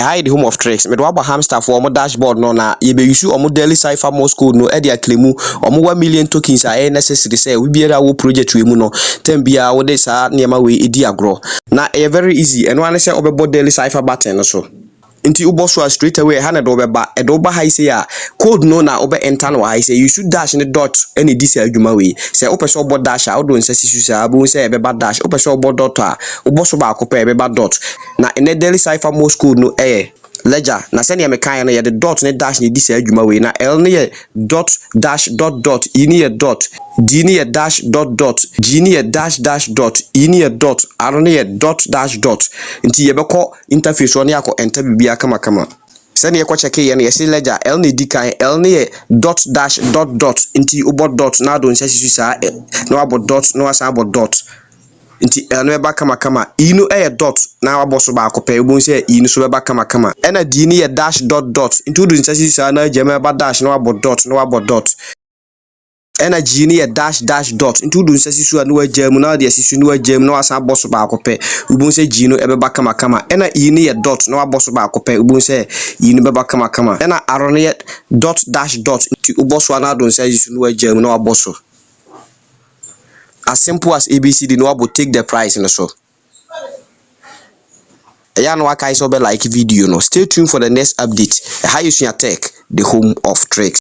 hide the home of tricks. Me do aba Hamster for omo dashboard no na ye be use omo daily cipher Morse code no e de aklemu omo 1 million tokens a necessary say we biara wo project we mu no tem bia wo de sa niema we edi agro na e very easy eno ane say obebo daily cipher button no so nti ubo so straight away ha na do beba e do ba ha say a code no na obe enter no ha say you should dash ne dot any this adwuma we say ope so obo dash a odo nsasi su sa bo say e beba dash ope so obo dot a ubo so ba akopa e beba dot na in daily cipher Morse code no ledger na se ne me kan no ye the dot ne dash ne this adwuma we na l ne ye dot dash dot dot e ne ye dot d ne ye dash dot dot g ne ye dash dash dot e ne ye dot r ne ye dot dash dot nti ye beko interface one yakọ enter bibia kama se ne ye ko check ye ne ye se ledger l ne di kan l ne ye dot dash dot dot nti ubo dot na do nsasi su sa no abo dot no asa abo dot nti eno eba kama inu dot na waboso ba akopa ebun se inu so eba kama ena d ni dash dot dot nti do nsasi sa na jema eba dash na wabo dot ena g ni dash dash dot nti do nsasi su na wajemu na de asisu na wajemu na wasa boso ba akopa ebun se g no eba kama ena e ni dot na waboso ba akopa ebun se inu beba kama ena aro ni dot dash dot nti uboso na do nsasi su na wajemu na waboso. As simple as ABCD no abo take the price no so. Ya no aka iso be like video no. Stay tuned for the next update. How you tech, the home of tricks.